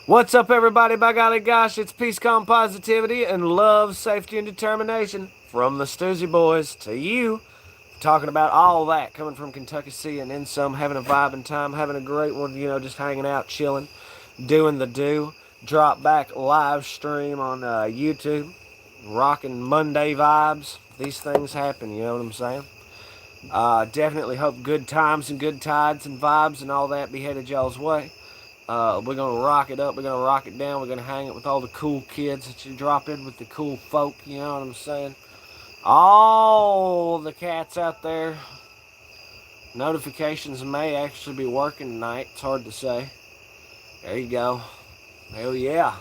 What's up, everybody? By golly gosh, it's peace, calm, positivity, and love, safety, and determination from the Stoosey Boys to you. Talking about all that coming from Kentucky City and then some, having a vibing time, having a great one, just hanging out, chilling, doing the do. Drop back live stream on YouTube, rocking Monday vibes. These things happen, you know what I'm saying? Definitely hope good times and good tides and vibes and all that be headed y'all's way. We're going to rock it up. We're going to rock it down. We're going to hang it with all the cool kids that you drop in with the cool folk. You know what I'm saying? All the cats out there. Notifications may actually be working tonight. It's hard to say. There you go. Hell yeah.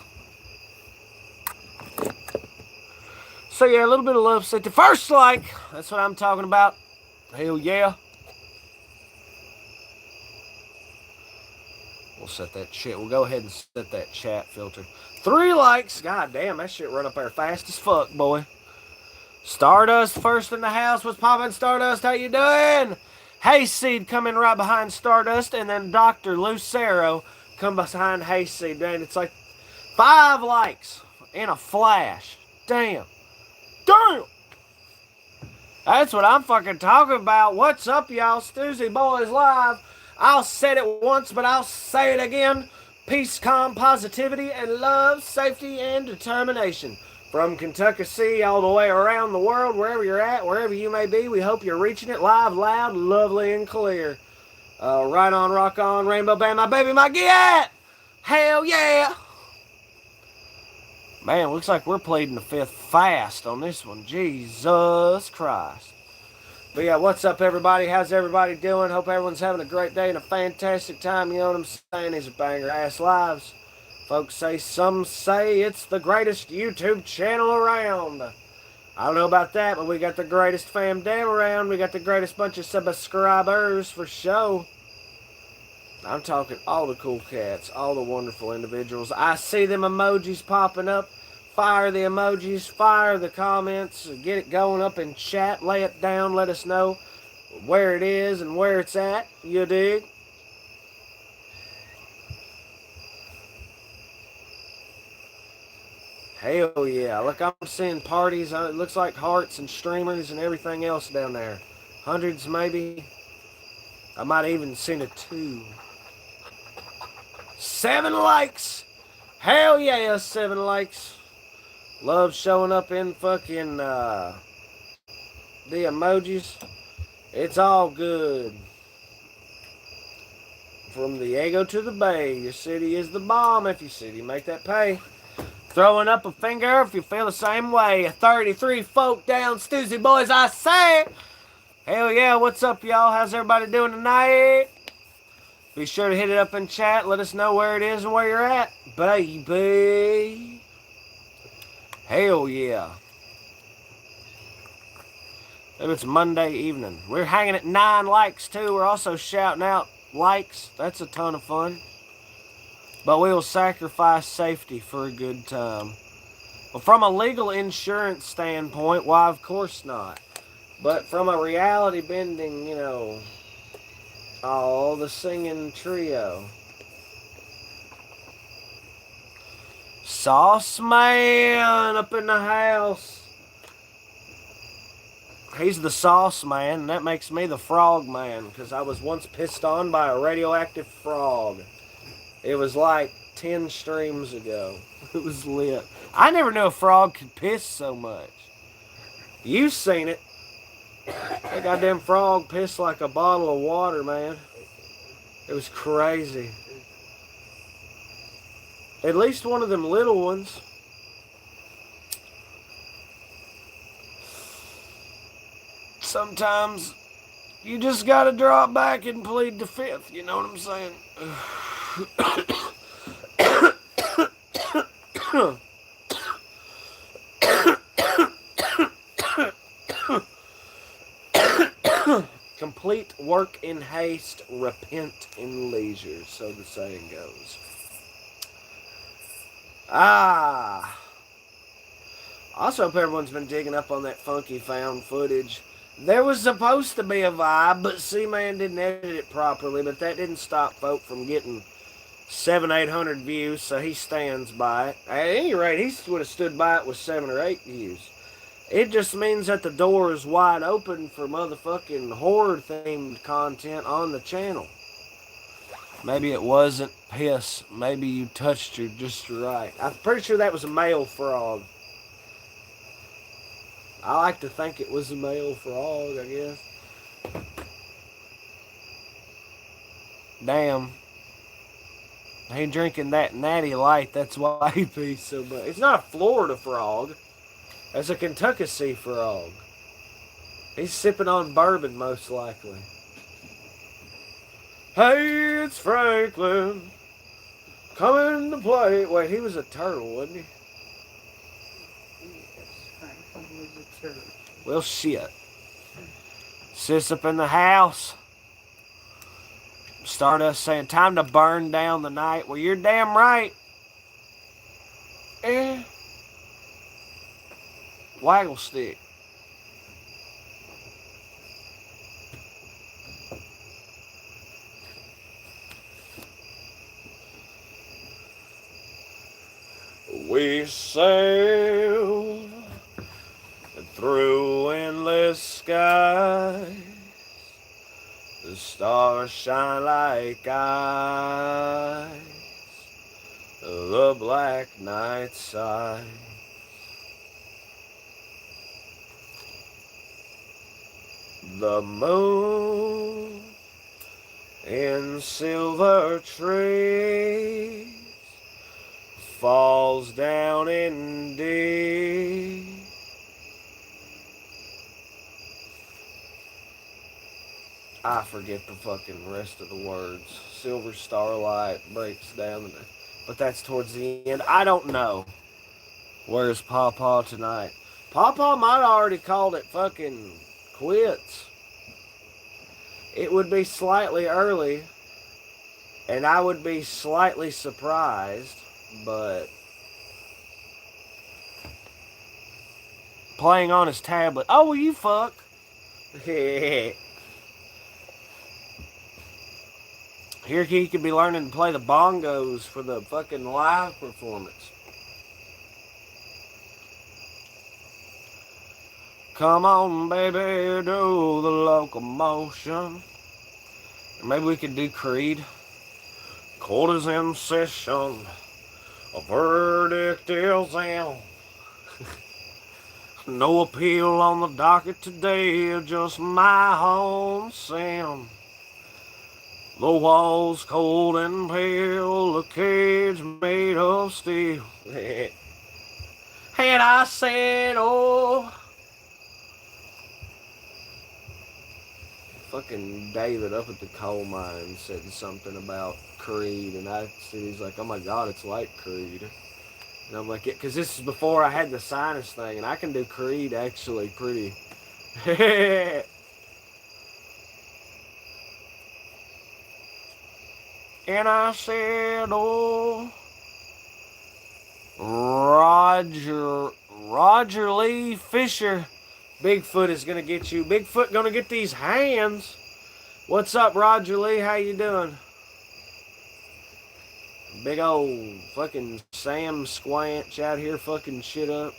So yeah, a little bit of love set to first like. That's what I'm talking about. Hell yeah. We'll set that chat. We'll go ahead and set that chat filter. 3 likes. God damn, that shit run up there fast as fuck, boy. Stardust first in the house. What's poppin', Stardust? How you doing? Hayseed coming right behind Stardust, and then Dr. Lucero come behind Hayseed. Man, it's like 5 likes in a flash. Damn. Damn. That's what I'm fucking talking about. What's up, y'all? Stoosey Boys Live. I'll say it once, but I'll say it again. Peace, calm, positivity, and love, safety, and determination. From Kentucky City all the way around the world, wherever you're at, wherever you may be, we hope you're reaching it live, loud, lovely, and clear. Right on, rock on, Rainbow Band, my baby, my get! Hell yeah! Man, looks like we're pleading the fifth fast on this one. Jesus Christ. But yeah, what's up, everybody? How's everybody doing? Hope everyone's having a great day and a fantastic time. You know what I'm saying? These are banger-ass lives. Folks say, some say it's the greatest YouTube channel around. I don't know about that, but we got the greatest fam damn around. We got the greatest bunch of subscribers for show. I'm talking all the cool cats, all the wonderful individuals. I see them emojis popping up. Fire the emojis, fire the comments, get it going up in chat, lay it down, let us know where it is and where it's at, you dig? Hell yeah, look, I'm seeing parties, it looks like hearts and streamers and everything else down there. Hundreds maybe, I might have even seen a 2. 7 likes, hell yeah, 7 likes. Love showing up in fucking the emojis. It's all good. From Diego to the Bay, your city is the bomb. If your city make that pay. Throwing up a finger if you feel the same way. 33 folk down, Stoosey Boys, I say. Hell yeah, what's up, y'all? How's everybody doing tonight? Be sure to hit it up in chat. Let us know where it is and where you're at, baby. Hell yeah. If it's Monday evening. We're hanging at 9 likes too. We're also shouting out likes. That's a ton of fun. But we will sacrifice safety for a good time. Well, from a legal insurance standpoint, why, of course not. But from a reality bending, the singing trio. Sauce Man up in the house. He's the Sauce Man, and that makes me the Frog Man, because I was once pissed on by a radioactive frog. It was like 10 streams ago. It was lit. I never knew a frog could piss so much. You've seen it. That goddamn frog pissed like a bottle of water, man. It was crazy. At least one of them little ones. Sometimes you just gotta drop back and plead the fifth, you know what I'm saying? Complete work in haste, repent in leisure, so the saying goes. Also hope everyone's been digging up on that funky found footage. There was supposed to be a vibe, but C-Man didn't edit it properly, but that didn't stop folk from getting 800 views, so he stands by it. At any rate, he would have stood by it with 7 or 8 views. It just means that the door is wide open for motherfucking horror-themed content on the channel. Maybe it wasn't piss. Maybe you touched her just right. I'm pretty sure that was a male frog. I like to think it was a male frog, I guess. Damn. He drinking that natty light, that's why he pees so much. It's not a Florida frog. It's a Kentucky sea frog. He's sipping on bourbon, most likely. Hey, it's Franklin. Coming to play. Wait, he was a turtle, wasn't he? Yes, Franklin was a turtle. Well, shit. Sis up in the house. Stardust saying, time to burn down the night. Well, you're damn right. Waggle stick. We sailed through endless skies. The stars shine like eyes. The black night sighs. The moon in silver trees falls down in deep. I forget the fucking rest of the words. Silver starlight breaks down, but that's towards the end. I don't know. Where's Pawpaw tonight? Pawpaw might have already called it fucking quits. It would be slightly early, and I would be slightly surprised, but playing on his tablet. Oh, will you fuck? Here he could be learning to play the bongos for the fucking live performance. Come on, baby, do the locomotion. Maybe we could do Creed. Court is in session. A verdict is in. No appeal on the docket today, just my own sin. The walls cold and pale, the cage made of steel. And I said, oh. Fucking David up at the coal mine said something about Creed, and he's like, oh my god, it's like Creed. And I'm like, yeah, because this is before I had the sinus thing, and I can do Creed actually pretty. And I said, oh, Roger Lee Fisher. Bigfoot is going to get you. Bigfoot going to get these hands. What's up, Roger Lee? How you doing? Big old fucking Sam Squanch out here fucking shit up.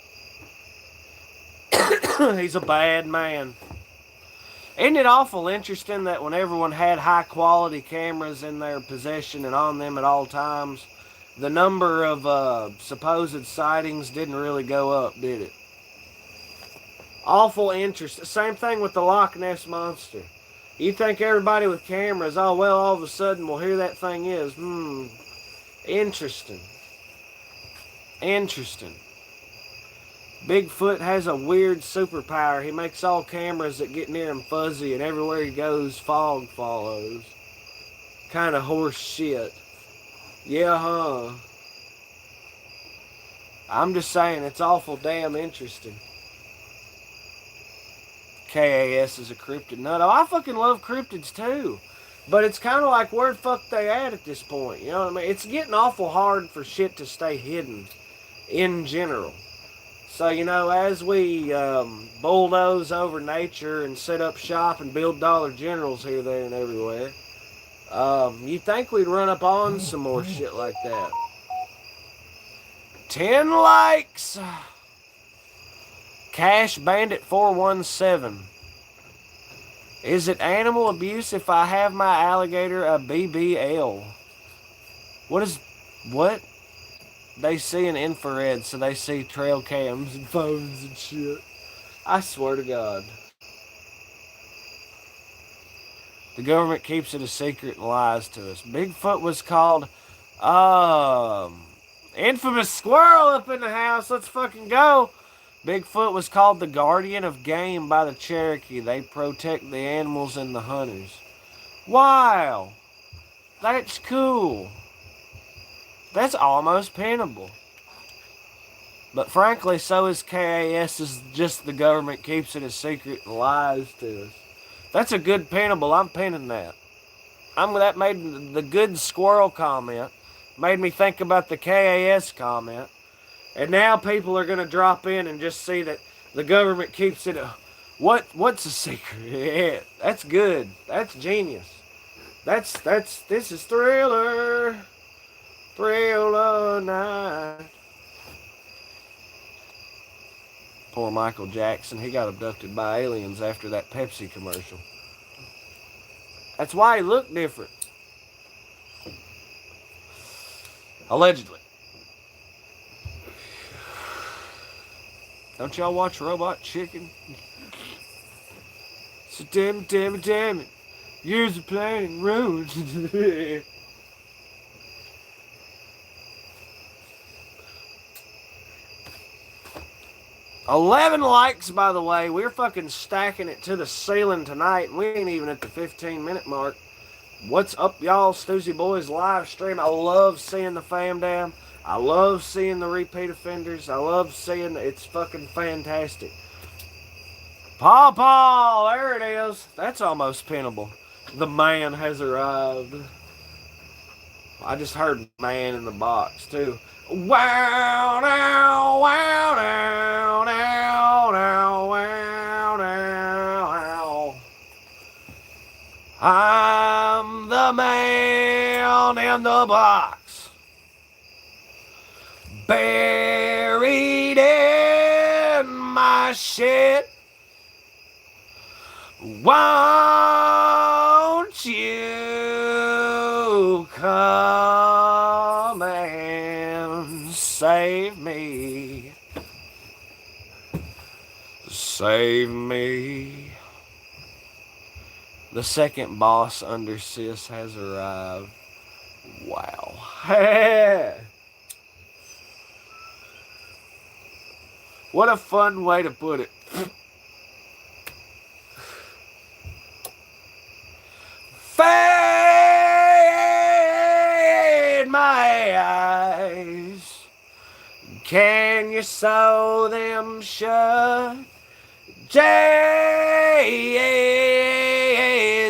He's a bad man. Isn't it awful interesting that when everyone had high quality cameras in their possession and on them at all times, the number of supposed sightings didn't really go up, did it? Awful interest. Same thing with the Loch Ness Monster. You think everybody with cameras, oh well, all of a sudden, well, here that thing is. Interesting. Interesting. Bigfoot has a weird superpower. He makes all cameras that get near him fuzzy, and everywhere he goes, fog follows. Kind of horse shit. Yeah, huh? I'm just saying, it's awful damn interesting. KAS is a cryptid nut. Oh, I fucking love cryptids too. But it's kind of like, where the fuck they at this point? You know what I mean? It's getting awful hard for shit to stay hidden in general. So, you know, as we bulldoze over nature and set up shop and build Dollar Generals here, there, and everywhere, You think we'd run up on some more shit like that? 10 likes. Cash Bandit 417. Is it animal abuse if I have my alligator a BBL? What? They see an infrared, so they see trail cams and phones and shit. I swear to God. The government keeps it a secret and lies to us. Bigfoot was called, infamous squirrel up in the house. Let's fucking go. Bigfoot was called the guardian of game by the Cherokee. They protect the animals and the hunters. Wow. That's cool. That's almost pinnable. But frankly, so is KAS. Is just the government keeps it a secret and lies to us. That's a good pinnable. I'm pinning that. That made the good squirrel comment. Made me think about the KAS comment. And now people are going to drop in and just see that the government keeps it. What's a secret? Yeah, that's good. That's genius. This is Thriller. Thriller night. Poor Michael Jackson. He got abducted by aliens after that Pepsi commercial. That's why he looked different. Allegedly. Don't y'all watch Robot Chicken? So damn it. Years of planning ruined. 11 likes, by the way. We're fucking stacking it to the ceiling tonight, and we ain't even at the 15-minute mark. What's up, y'all? Stoosey Boys live stream. I love seeing the fam dam. I love seeing the repeat offenders. I love seeing it's fucking fantastic. Paw, there it is. That's almost pinnable. The man has arrived. I just heard man in the box, too. Wow, now, wow, now, now, now, wow, now, wow. I'm the man in the box, buried in my shit. Won't you come and save me? Save me. The second boss under Sis has arrived. Wow. What a fun way to put it. Fade my eyes. Can you sew them shut?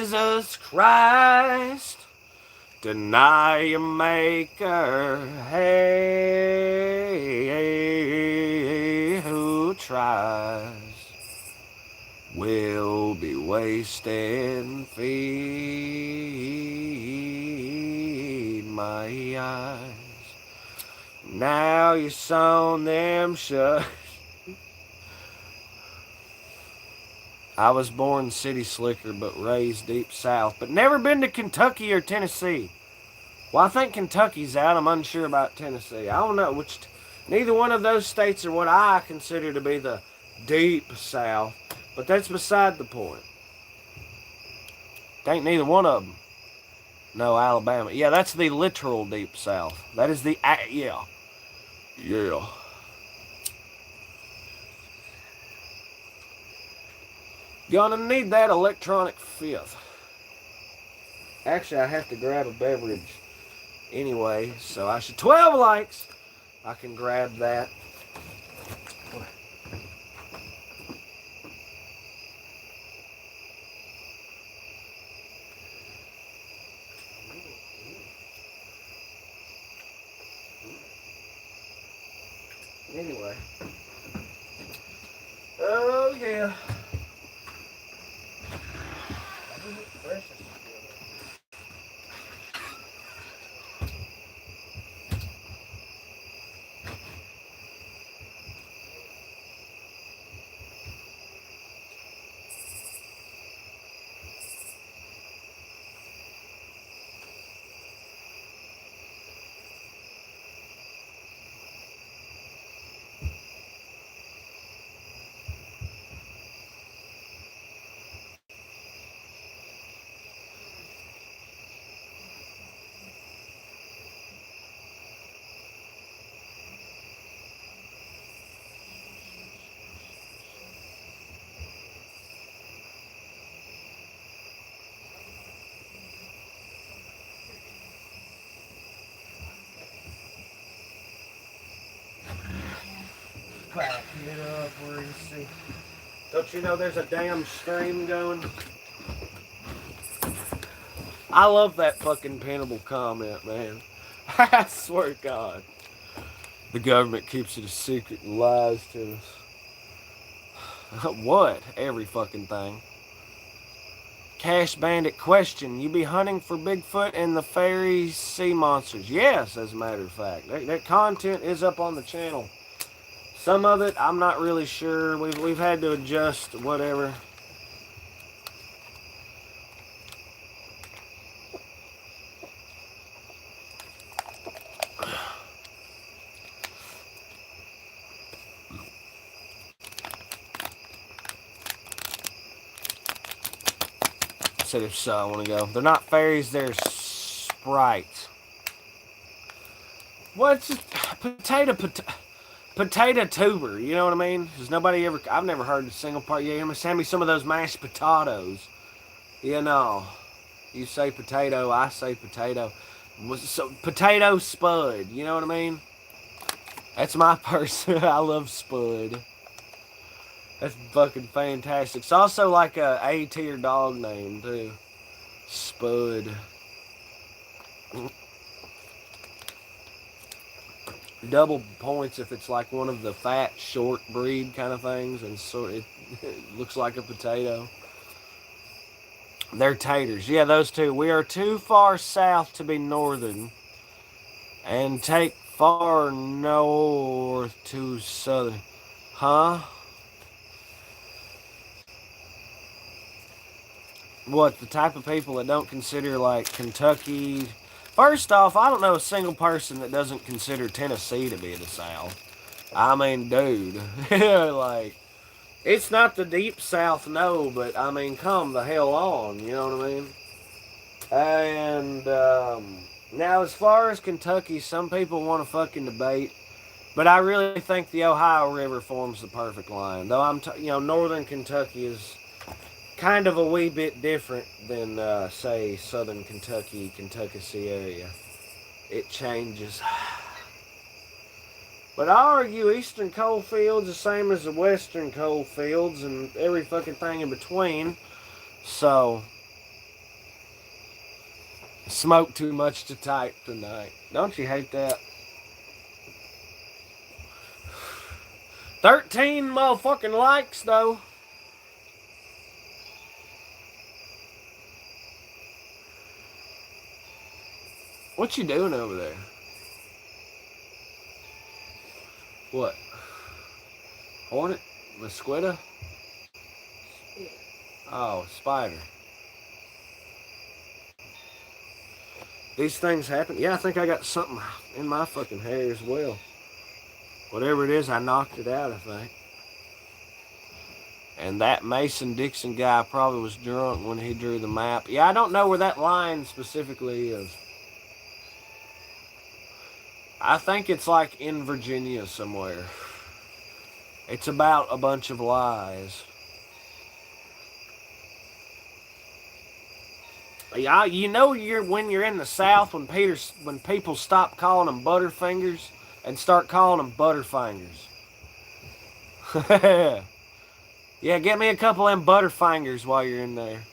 Jesus Christ, deny your maker. Hey, who tries will be wasted. Feed my eyes. Now you sewn them shut. I was born city slicker, but raised deep south. But never been to Kentucky or Tennessee. Well, I think Kentucky's out. I'm unsure about Tennessee. I don't know which. Neither one of those states are what I consider to be the deep south. But that's beside the point. Ain't neither one of them. No, Alabama. Yeah, that's the literal deep south. That is the, yeah. Yeah. Gonna need that electronic fifth. Actually, I have to grab a beverage anyway, so I should. 12 likes. I can grab that. Anyway. Oh, yeah. Where you see. Don't you know there's a damn stream going? I love that fucking pinnable comment, man. I swear to God. The government keeps it a secret and lies to us. What? Every fucking thing. Cash Bandit question. You be hunting for Bigfoot and the fairy sea monsters? Yes, as a matter of fact. That content is up on the channel. Some of it, I'm not really sure. We've had to adjust whatever. Said if so, I want to go. They're not fairies, they're sprites. What's it? Potato tuber, you know what I mean? Has nobody ever, I've never heard a single part. Yeah, send me some of those mashed potatoes. You know, you say potato, I say potato. So, potato spud, you know what I mean? That's my person. I love spud. That's fucking fantastic. It's also like a A-tier dog name, too. Spud. Double points if it's like one of the fat, short breed kind of things, and so it looks like a potato. They're taters. Yeah, those two. We are too far south to be northern, and take far north to southern. Huh? What, the type of people that don't consider like Kentucky? First off, I don't know a single person that doesn't consider Tennessee to be the South. I mean, dude, like, it's not the deep South, no, but I mean, come the hell on, you know what I mean? And now, as far as Kentucky, some people want to fucking debate, but I really think the Ohio River forms the perfect line. Though northern Kentucky is kind of a wee bit different than, say, southern Kentucky, Kentucky area. It changes. But I argue eastern coal fields the same as the western coal fields and every fucking thing in between. So, smoke too much to type tonight. Don't you hate that? 13 motherfucking likes, though. What you doing over there? What? Hornet? Mosquito? Oh, spider. These things happen. Yeah, I think I got something in my fucking hair as well. Whatever it is, I knocked it out, I think. And that Mason Dixon guy probably was drunk when he drew the map. Yeah, I don't know where that line specifically is. I think it's like in Virginia somewhere. It's about a bunch of lies. Yeah, you know when you're in the South when people stop calling them Butterfingers and start calling them Butterfingers. Yeah, get me a couple of them Butterfingers while you're in there.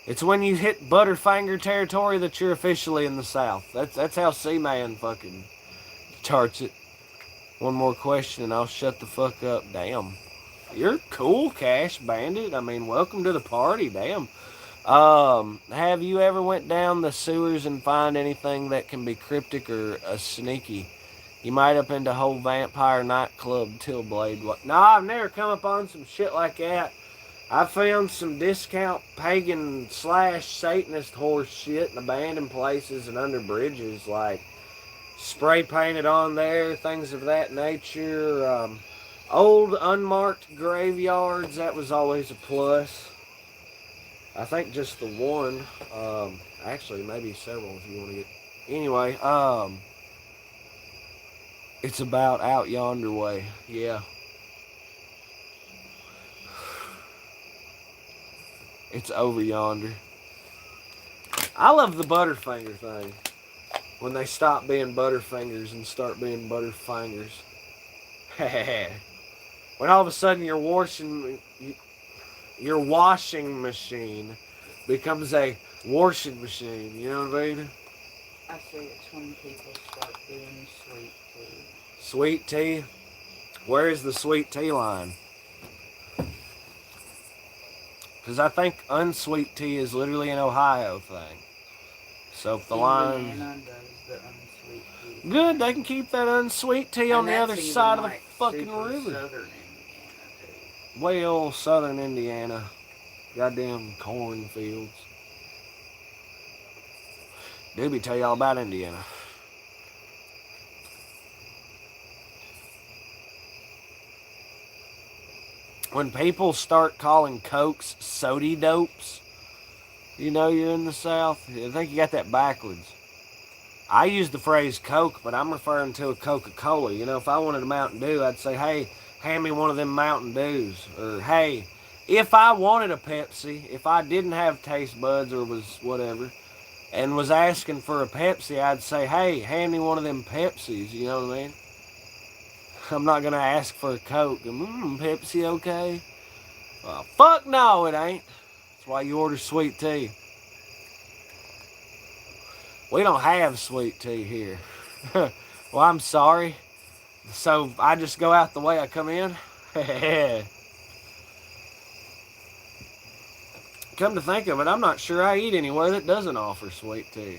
It's when you hit Butterfinger territory that you're officially in the South. That's how Seaman fucking charts it. One more question and I'll shut the fuck up. Damn. You're cool, Cash Bandit. I mean, welcome to the party. Damn. Have you ever went down the sewers and find anything that can be cryptic or sneaky? You might up into whole vampire nightclub Tillblade. No, I've never come upon some shit like that. I found some discount pagan / Satanist horse shit in abandoned places and under bridges, like spray painted on there, things of that nature. Old unmarked graveyards, that was always a plus. I think just the one. Actually, maybe several if you want to get. Anyway, it's about out yonder way. Yeah. It's over yonder. I love the Butterfinger thing. When they stop being Butterfingers and start being Butterfingers. When all of a sudden your washing machine becomes a washing machine. You know what I mean? I say it's when people start doing sweet tea. Sweet tea. Where is the sweet tea line? Because I think unsweet tea is literally an Ohio thing. So if the line... Indiana does the unsweet tea. Good, they can keep that unsweet tea on And the that's other even side of the like fucking super river. southern Indiana too. Well, southern Indiana. Goddamn cornfields. Doobie tell you all about Indiana. When people start calling Cokes sody dopes, you know you're in the South. I think you got that backwards. I use the phrase Coke, but I'm referring to a Coca-Cola. You know, if I wanted a Mountain Dew, I'd say, hey, hand me one of them Mountain Dews. Or, hey, if I wanted a Pepsi, if I didn't have taste buds or was whatever, and was asking for a Pepsi, I'd say, hey, hand me one of them Pepsis. You know what I mean? I'm not going to ask for a Coke. Pepsi okay? Well, fuck no, it ain't. That's why you order sweet tea. We don't have sweet tea here. Well, I'm sorry. So I just go out the way I come in? Come to think of it, I'm not sure I eat anywhere that doesn't offer sweet tea.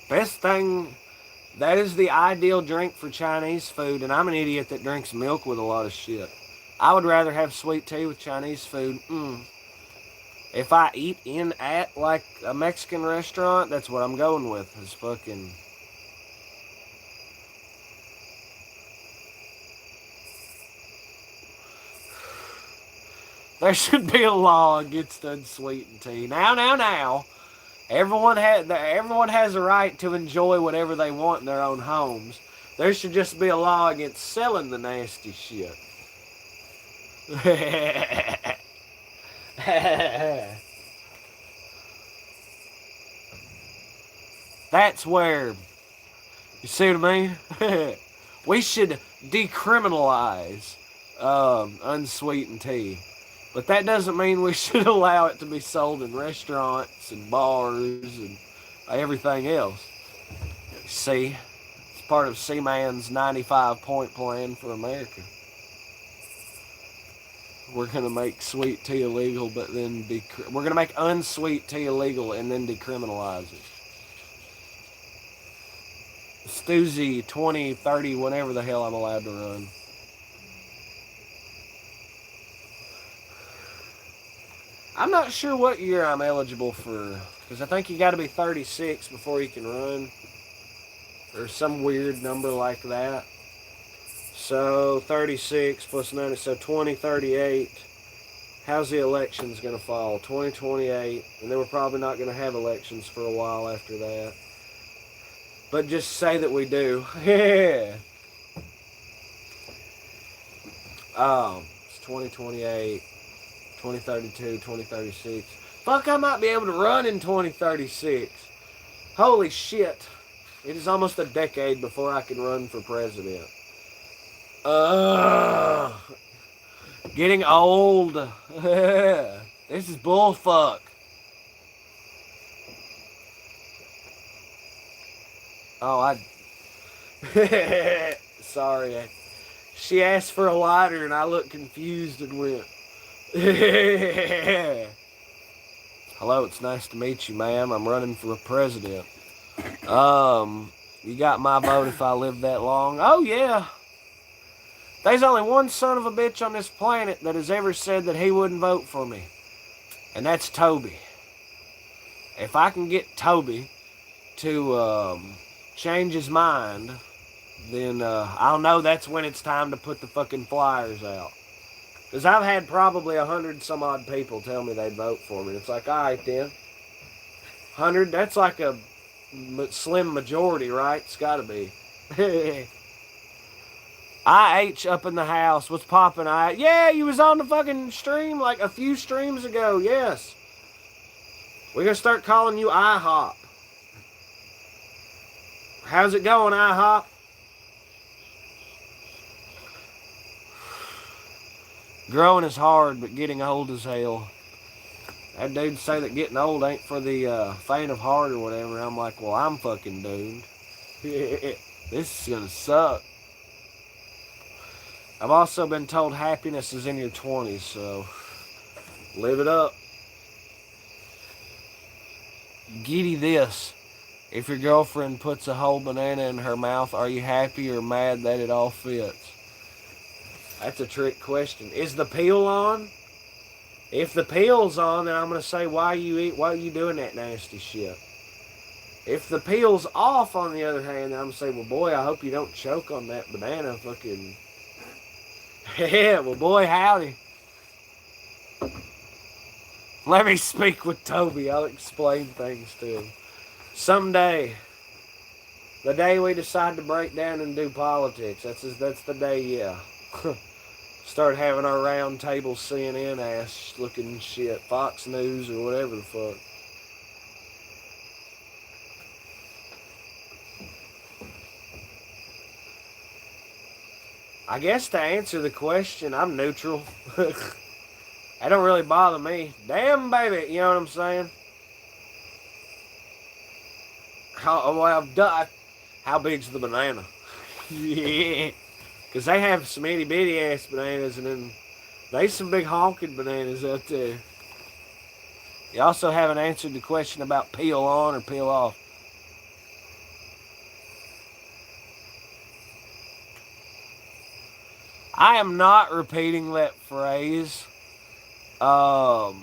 Best thing, that is the ideal drink for Chinese food, and I'm an idiot that drinks milk with a lot of shit. I would rather have sweet tea with Chinese food. If I eat in at like a Mexican restaurant, that's what I'm going with. Is fucking. There should be a law against unsweetened tea. Now. Everyone has a right to enjoy whatever they want in their own homes. There should just be a law against selling the nasty shit. That's where, you see what I mean? We should decriminalize unsweetened tea. But that doesn't mean we should allow it to be sold in restaurants and bars and everything else. See, it's part of Seaman's 95-point plan for America. We're going to make sweet tea illegal, but then we're going to make unsweet tea illegal and then decriminalize it. Stoosey 2030, whenever the hell I'm allowed to run. I'm not sure what year I'm eligible for, because I think you got to be 36 before you can run, or some weird number like that. So 36 plus 90, so 2038. How's the elections going to fall? 2028, and then we're probably not going to have elections for a while after that. But just say that we do. Yeah. It's 2028. 2032, 2036. Fuck, I might be able to run in 2036. Holy shit. It is almost a decade before I can run for president. Getting old. This is bullfuck. Oh, sorry. She asked for a lighter and I looked confused and went, hello, it's nice to meet you, ma'am. I'm running for president. You got my vote if I live that long? Oh, yeah. There's only one son of a bitch on this planet that has ever said that he wouldn't vote for me. And that's Toby. If I can get Toby to change his mind, then I'll know that's when it's time to put the fucking flyers out. Because I've had probably 100 some odd people tell me they'd vote for me. It's like, all right then. 100, that's like a slim majority, right? It's got to be. IH up in the house. What's poppin'? Yeah, you was on the fucking stream like a few streams ago. Yes. We're going to start calling you IHOP. How's it going, IHOP? Growing is hard, but getting old is hell. That dude say that getting old ain't for the faint of heart or whatever. I'm like, well, I'm fucking doomed. This is gonna suck. I've also been told happiness is in your 20s, so live it up. Giddy this. If your girlfriend puts a whole banana in her mouth, are you happy or mad that it all fits? That's a trick question. Is the peel on? If the peel's on, then I'm going to say, why are you doing that nasty shit? If the peel's off, on the other hand, then I'm going to say, well, boy, I hope you don't choke on that banana fucking... Yeah, well, boy, howdy. Let me speak with Toby. I'll explain things to him. Someday, the day we decide to break down and do politics, that's the day, yeah. Start having our round table CNN ass looking shit, Fox News or whatever the fuck. I guess to answer the question, I'm neutral. That don't really bother me. Damn, baby, you know what I'm saying? How big's the banana? Yeah. Because they have some itty bitty ass bananas, and then there's some big honking bananas out there. You also haven't answered the question about peel on or peel off. I am not repeating that phrase. I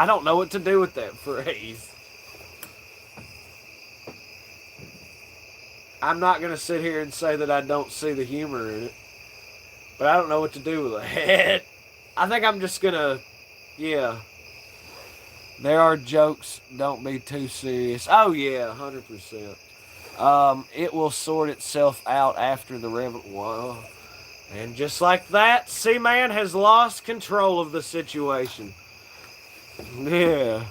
don't know what to do with that phrase. I'm not going to sit here and say that I don't see the humor in it. But I don't know what to do with it. I think I'm just going to, yeah. There are jokes, don't be too serious. Oh yeah, 100%. It will sort itself out after the revel. And just like that, C-Man has lost control of the situation. Yeah.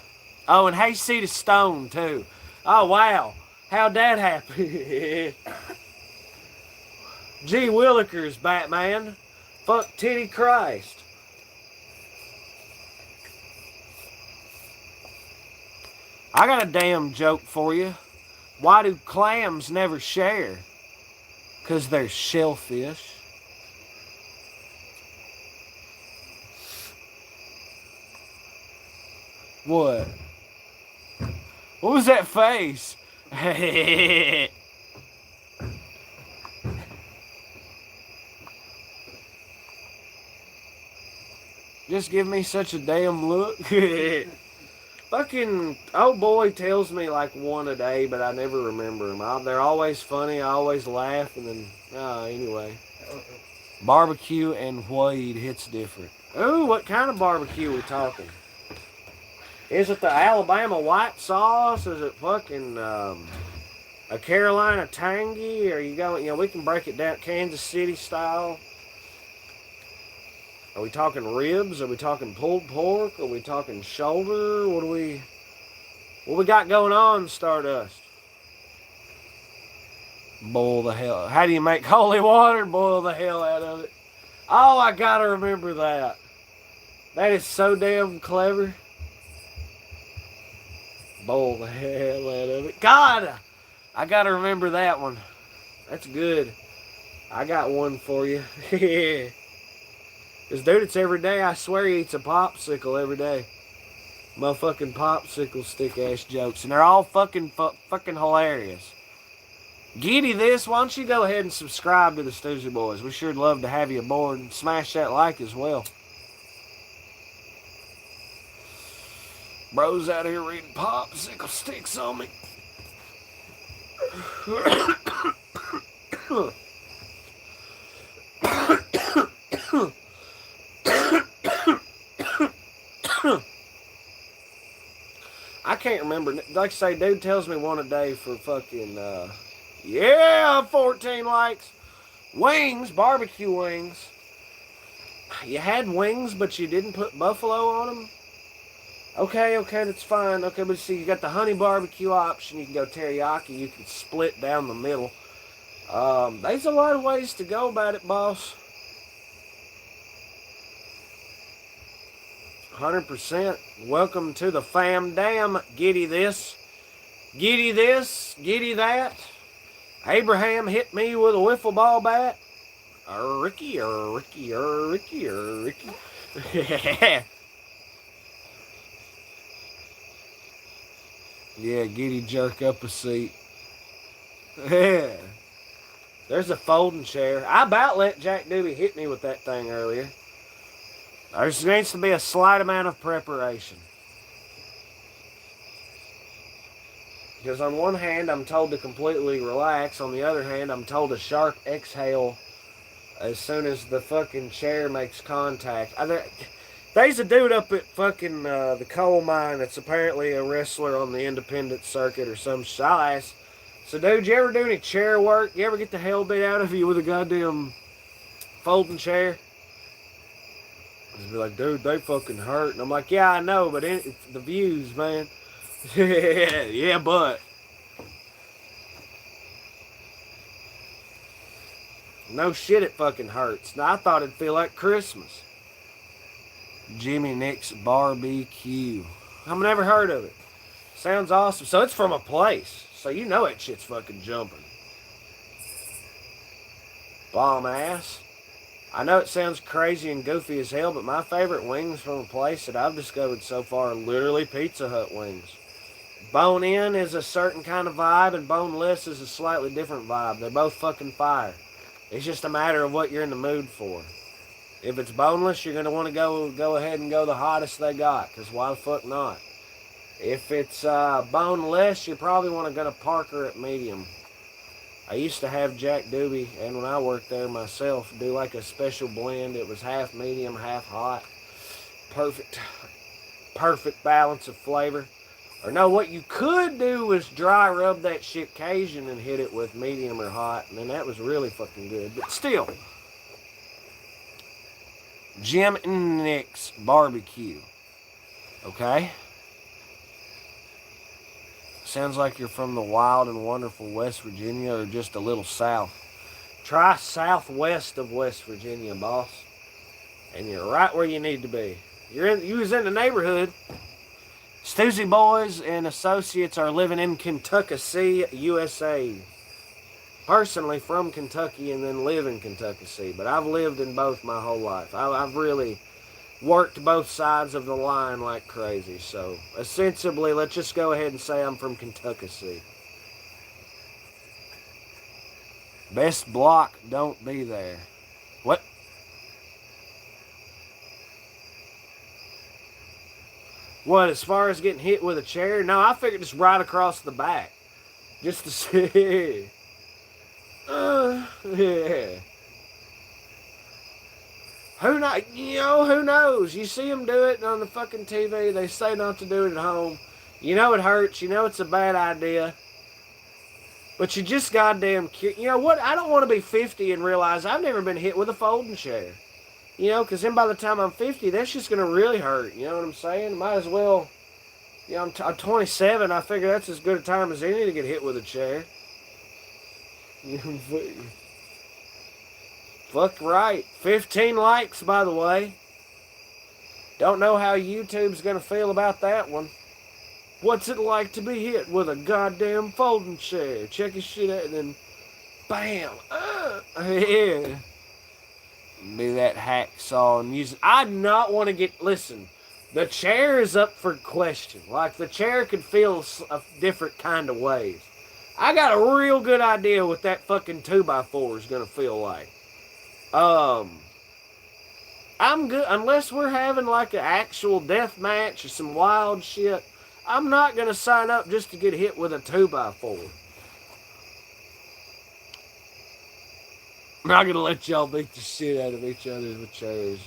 Oh, and Hayseed is stoned too. Oh wow. How'd that happen? Gee Willikers, Batman. Fuck titty Christ. I got a damn joke for you. Why do clams never share? 'Cause they're shellfish. What? What was that face? Just give me such a damn look. Fucking old boy tells me like one a day, but I never remember them. They're always funny. I always laugh, and then anyway. Barbecue and weed hits different. Ooh, what kind of barbecue we talking? Is it the Alabama white sauce? Is it fucking a Carolina tangy? Or you going? You know, we can break it down Kansas City style. Are we talking ribs? Are we talking pulled pork? Are we talking shoulder? What we got going on, Stardust? Boil the hell. How do you make holy water? Boil the hell out of it. Oh, I gotta remember that. That is so damn clever. Boil the hell out of it. God, I gotta remember that one. That's good. I got one for you. Yeah. Because, dude, it's every day. I swear he eats a popsicle every day. Motherfucking popsicle stick-ass jokes. And they're all fucking hilarious. Giddy this, why don't you go ahead and subscribe to the Stoosey Boys? We sure would love to have you aboard. And smash that like as well. Bro's out here reading popsicle sticks on me. I can't remember. Like I say, dude tells me one a day for fucking, yeah, 14 likes. Wings, barbecue wings. You had wings, but you didn't put buffalo on them? Okay, that's fine. Okay, but see, you got the honey barbecue option. You can go teriyaki. You can split down the middle. There's a lot of ways to go about it, boss. 100%. Welcome to the fam dam. Giddy this, giddy that. Abraham hit me with a wiffle ball bat. Ricky. Yeah, giddy jerk up a seat. Yeah. There's a folding chair. I about let Jack Doobie hit me with that thing earlier. There needs to be a slight amount of preparation. Because on one hand, I'm told to completely relax. On the other hand, I'm told to sharp exhale as soon as the fucking chair makes contact. There's a dude up at fucking the coal mine that's apparently a wrestler on the independent circuit or some shit. I'll ask. So, dude, you ever do any chair work? You ever get the hell beat out of you with a goddamn folding chair? Just be like, dude, they fucking hurt. And I'm like, yeah, I know, but the views, man. Yeah, but. No shit, it fucking hurts. Now, I thought it'd feel like Christmas. Jimmy Nick's Barbecue. I've never heard of it. Sounds awesome. So it's from a place. So you know that shit's fucking jumping. Bomb ass. I know it sounds crazy and goofy as hell, but my favorite wings from a place that I've discovered so far are literally Pizza Hut wings. Bone in is a certain kind of vibe, and boneless is a slightly different vibe. They're both fucking fire. It's just a matter of what you're in the mood for. If it's boneless, you're going to want to go ahead and go the hottest they got, because why the fuck not? If it's boneless, you're probably want to go to Parker at medium. I used to have Jack Doobie, and when I worked there myself, do like a special blend. It was half medium, half hot. Perfect balance of flavor. Or no, what you could do was dry rub that shit Cajun and hit it with medium or hot, and then that was really fucking good. But still, Jim and Nick's Barbecue. Okay? Sounds like you're from the wild and wonderful West Virginia or just a little south. Try southwest of West Virginia, boss. And you're right where you need to be. You was in the neighborhood. Stoosey Boys and Associates are living in Kentucky, USA. Personally from Kentucky and then live in Kentucky, but I've lived in both my whole life. I've really worked both sides of the line like crazy. So, ostensibly, let's just go ahead and say I'm from Kentucky. Best block, don't be there. What? What, as far as getting hit with a chair? No, I figured just right across the back. Just to see. Yeah. Who knows? You see them do it on the fucking TV. They say not to do it at home. You know it hurts. You know it's a bad idea. But you just goddamn... You know what? I don't want to be 50 and realize I've never been hit with a folding chair. You know, because then by the time I'm 50, that's just going to really hurt. You know what I'm saying? Might as well... You know, I'm 27. I figure that's as good a time as any to get hit with a chair. Fuck right. 15 likes, by the way. Don't know how YouTube's going to feel about that one. What's it like to be hit with a goddamn folding chair? Check his shit out and then bam. Yeah. Be that hacksaw music. I do not want to get... Listen, the chair is up for question. Like, the chair could feel a different kind of ways. I got a real good idea what that fucking 2x4 is going to feel like. I'm good, unless we're having like an actual death match or some wild shit, I'm not going to sign up just to get hit with a 2x4. I'm not going to let y'all beat the shit out of each other with chairs.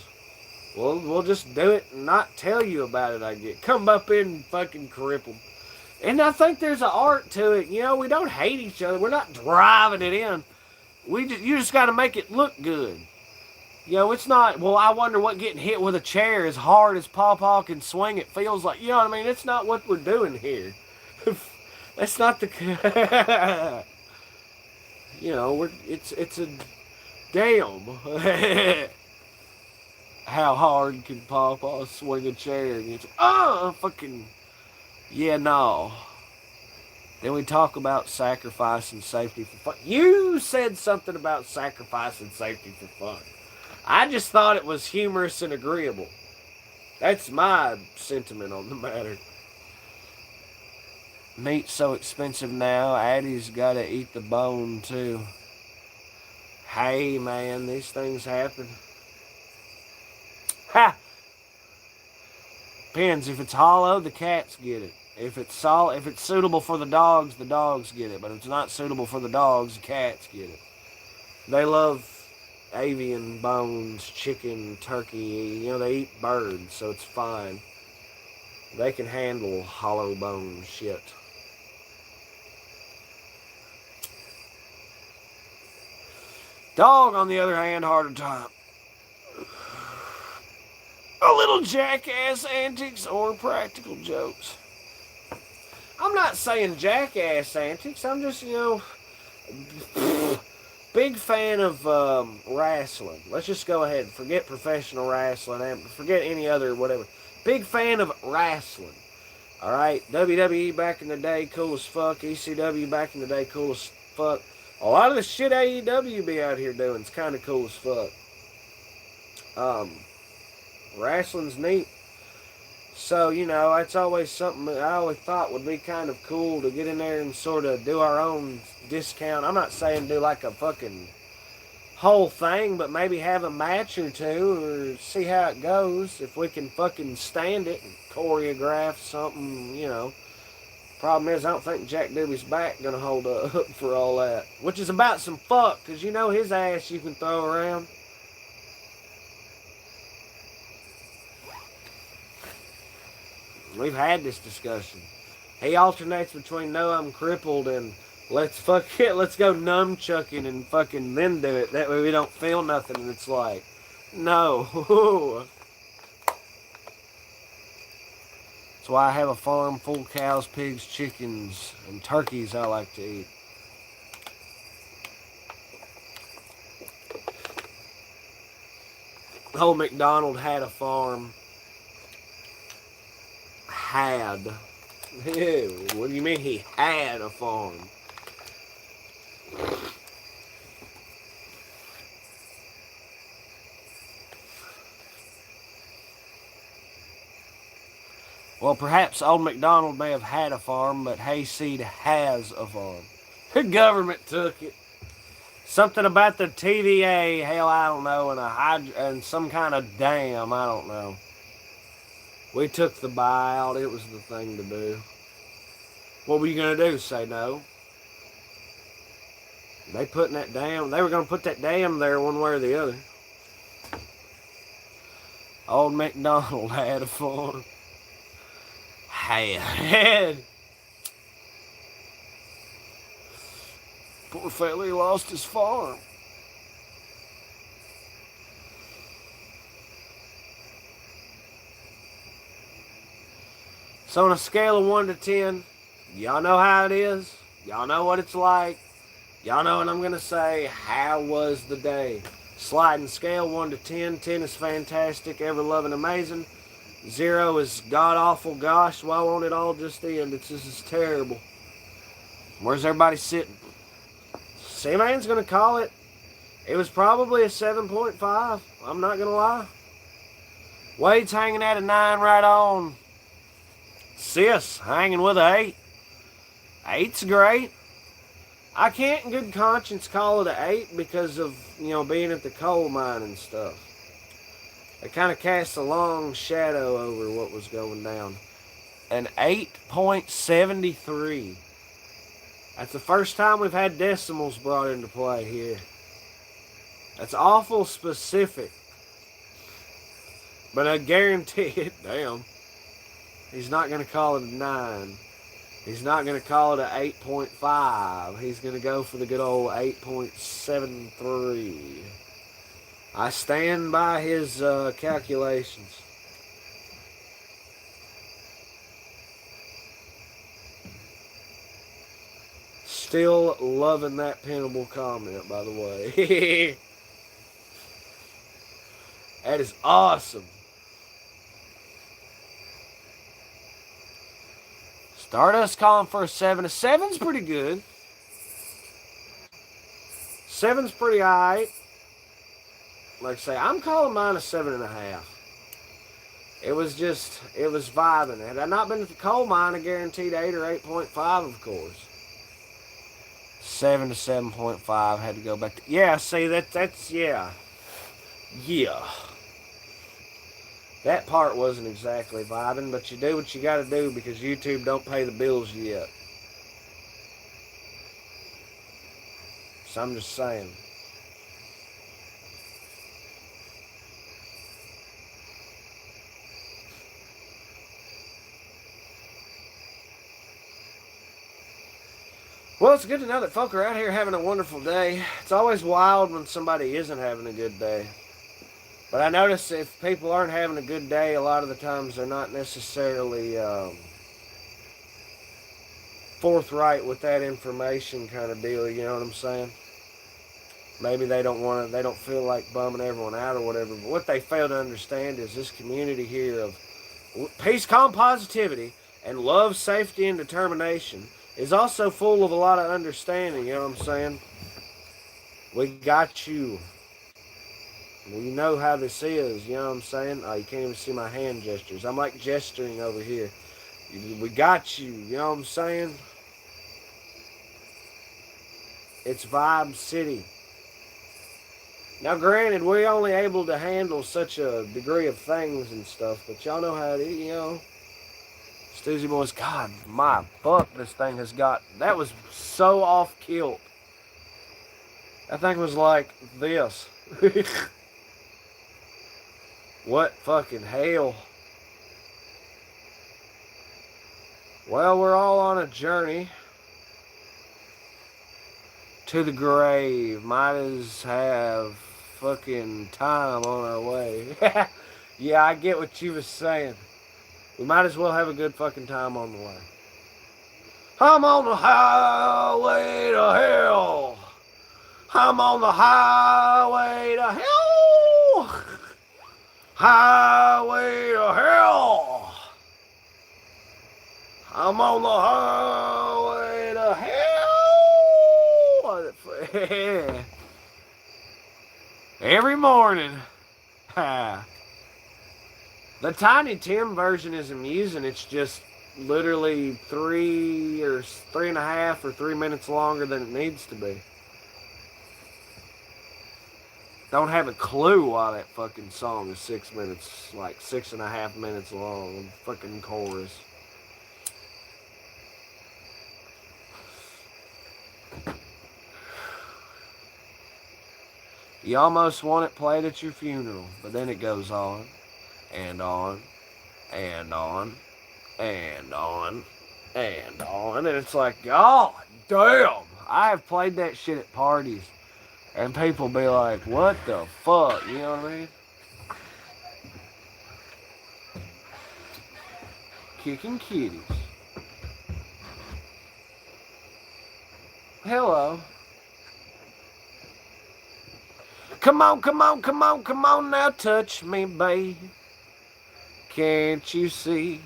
We'll just do it and not tell you about it, I get. Come up in fucking crippled. And I think there's an art to it. You know, we don't hate each other. We're not driving it in. You just got to make it look good. It's not. Well, I wonder what getting hit with a chair as hard as Pawpaw can swing it feels like. You know what I mean? It's not what we're doing here. That's not the. It's a damn. How hard can Pawpaw swing a chair? And it's fucking yeah, no. Then we talk about sacrifice and safety for fun. You said something about sacrifice and safety for fun. I just thought it was humorous and agreeable. That's my sentiment on the matter. Meat's so expensive now, Addie's gotta eat the bone too. Hey man, these things happen. Ha! Depends. If it's hollow, the cats get it. If it's solid, if it's suitable for the dogs get it. But if it's not suitable for the dogs, the cats get it. They love avian bones, chicken, turkey. They eat birds, so it's fine. They can handle hollow bone shit. Dog, on the other hand, harder time. A little jackass antics or practical jokes. I'm not saying jackass antics. I'm just, big fan of wrestling. Let's just go ahead and forget professional wrestling and forget any other whatever. Big fan of wrestling. All right, WWE back in the day, cool as fuck. ECW back in the day, cool as fuck. A lot of the shit AEW be out here doing is kind of cool as fuck. Wrestling's neat. So, it's always something that I always thought would be kind of cool to get in there and sort of do our own discount. I'm not saying do like a fucking whole thing, but maybe have a match or two or see how it goes. If we can fucking stand it and choreograph something, Problem is, I don't think Jack Doobie's back gonna hold up for all that. Which is about some fuck, because his ass you can throw around. We've had this discussion. He alternates between no, I'm crippled and let's go nunchucking and fucking then do it. That way we don't feel nothing and it's like, no. That's why I have a farm full of cows, pigs, chickens, and turkeys I like to eat. Old MacDonald had a farm. Had. Ew, what do you mean he had a farm? Well, perhaps old MacDonald may have had a farm, but Hayseed has a farm. The government took it. Something about the TVA, hell, I don't know, and some kind of dam, I don't know. We took the buyout. It was the thing to do. What were you going to do? Say no? They were going to put that dam there one way or the other. Old MacDonald had a farm. Had. Poor fella, he lost his farm. So on a scale of 1 to 10, y'all know how it is. Y'all know what it's like. Y'all know what I'm going to say. How was the day? Sliding scale 1 to 10. 10 is fantastic, ever loving, amazing. 0 is god-awful, gosh, why won't it all just end? This is terrible. Where's everybody sitting? C-Man's going to call it. It was probably a 7.5. I'm not going to lie. Wade's hanging at a 9 right on. Sis hanging with an 8. 8's great. I can't in good conscience call it an 8 because of, being at the coal mine and stuff. It kind of casts a long shadow over what was going down. An 8.73. That's the first time we've had decimals brought into play here. That's awful specific. But I guarantee it, damn. He's not going to call it a 9. He's not going to call it an 8.5. He's going to go for the good old 8.73. I stand by his calculations. Still loving that pinnable comment, by the way. That is awesome. Stardust calling for a 7. A 7's pretty good. 7's pretty alright. Like I say, I'm calling mine a 7.5. It was vibing. Had I not been at the coal mine, I guaranteed 8 or 8.5, of course. 7 to 7.5 had to go back to. Yeah, see, that's, yeah. Yeah. That part wasn't exactly vibing, but you do what you gotta do because YouTube don't pay the bills yet. So I'm just saying. Well, it's good to know that folk are out here having a wonderful day. It's always wild when somebody isn't having a good day. But I notice if people aren't having a good day, a lot of the times they're not necessarily forthright with that information kind of deal, you know what I'm saying? Maybe they don't feel like bumming everyone out or whatever. But what they fail to understand is this community here of peace, calm, positivity, and love, safety, and determination is also full of a lot of understanding, you know what I'm saying? We got you. We know how this is, you know what I'm saying? Oh, you can't even see my hand gestures. I'm like gesturing over here. We got you, you know what I'm saying? It's Vibe City. Now, granted, we're only able to handle such a degree of things and stuff, but y'all know how it is, you know? Stoosey Boys, God, my fuck, this thing has got... That was so off kilt. That thing was like this. What fucking hell? Well, we're all on a journey to the grave. Might as have fucking time on our way. Yeah, I get what you was saying. We might as well have a good fucking time on the way. I'm on the highway to hell. I'm on the highway to hell. Highway to hell. I'm on the highway to hell. Every morning. The Tiny Tim version is amusing. It's just literally 3.5 or 3 minutes longer than it needs to be. Don't have a clue why that fucking song is 6 minutes, like 6.5 minutes long. Fucking chorus. You almost want it played at your funeral, but then it goes on, and on, and on, and on, and on, and it's like, God damn! I have played that shit at parties, and people be like, what the fuck, you know what I mean? Kicking kitties. Hello. Come on, come on, come on, come on now, touch me, babe. Can't you see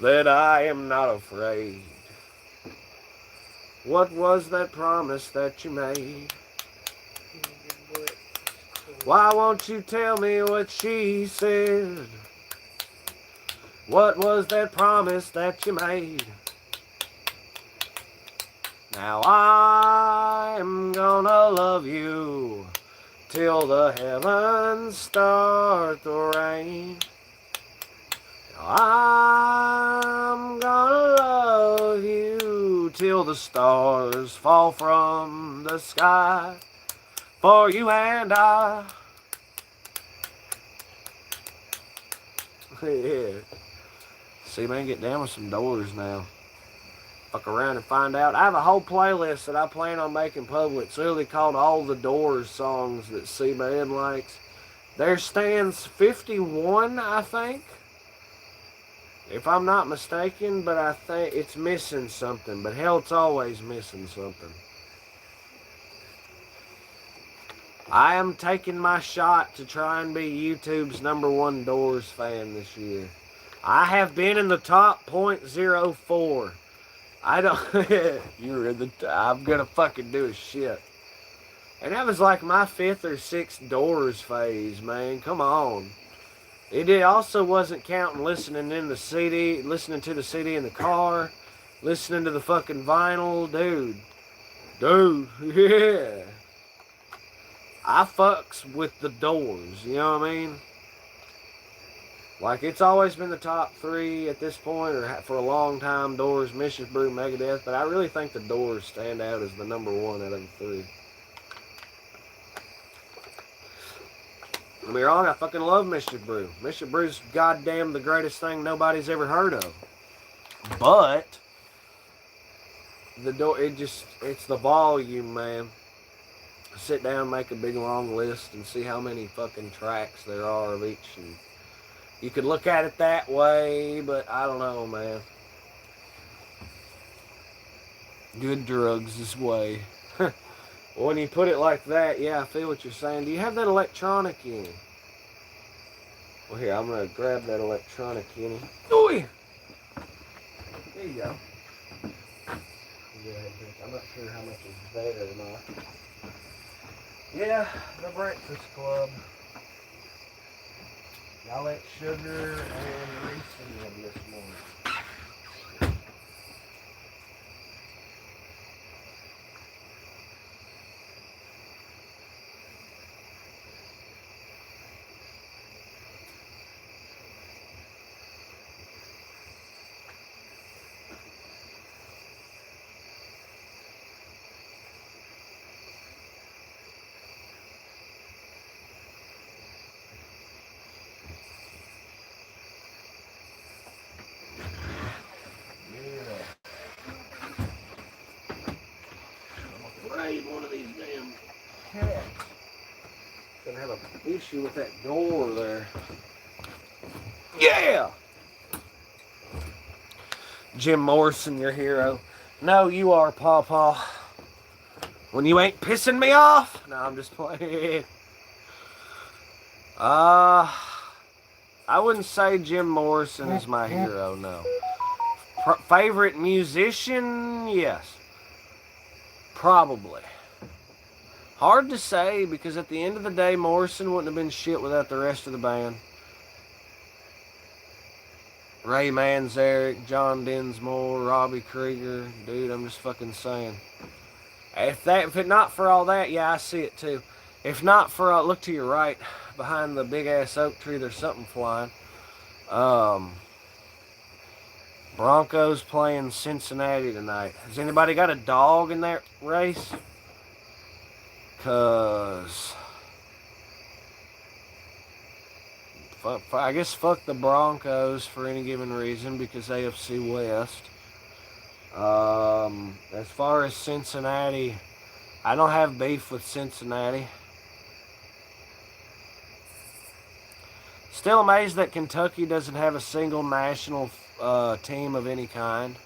that I am not afraid? What was that promise that you made? Why won't you tell me what she said? What was that promise that you made? Now I'm gonna love you till the heavens start to rain. I'm gonna love you till the stars fall from the sky for you and I. Yeah. See, man, get down with some Doors now. Fuck around and find out. I have a whole playlist that I plan on making public. It's really called All the Doors songs that C-Man likes. There stands 51, I think. If I'm not mistaken, but I think it's missing something. But hell, it's always missing something. I am taking my shot to try and be YouTube's #1 Doors fan this year. I have been in the top .04. I don't. You're in the. I'm gonna fucking do a shit. And that was like my 5th or 6th Doors phase, man. Come on. It also wasn't counting listening to the CD in the car, listening to the fucking vinyl, dude. Yeah. I fucks with the Doors, you know what I mean? Like, it's always been the top 3 at this point, or for a long time, Doors, Mrs. Brew, Megadeth, but I really think the Doors stand out as the #1 out of the 3. Don't be wrong, I fucking love Mr. Brew. Mr. Brew's goddamn the greatest thing nobody's ever heard of. But it's the volume, man. Sit down, make a big long list, and see how many fucking tracks there are of each. And you could look at it that way, but I don't know, man. Good drugs this way. When you put it like that, yeah, I feel what you're saying. Do you have that electronic in? Well, here, I'm going to grab that electronic in. Oi! There you go. I'm not sure how much is there or not. Yeah, the Breakfast Club. Y'all ate sugar and Reese this morning. One of these damn cats. Gonna have an issue with that door there. Yeah! Jim Morrison, your hero. No, you are, Pawpaw. When you ain't pissing me off. No, I'm just playing. I wouldn't say Jim Morrison is my hero, no. Favorite musician? Yes. Probably. Hard to say, because at the end of the day, Morrison wouldn't have been shit without the rest of the band. Ray Manzarek, John Densmore, Robbie Krieger. Dude, I'm just fucking saying. If it not for all that, yeah, I see it too. If not for, look to your right, behind the big-ass oak tree, there's something flying. Broncos playing Cincinnati tonight. Has anybody got a dog in that race? Cause I guess fuck the Broncos for any given reason, because AFC West. As far as Cincinnati, I don't have beef with Cincinnati. Still amazed that Kentucky doesn't have a single national team of any kind.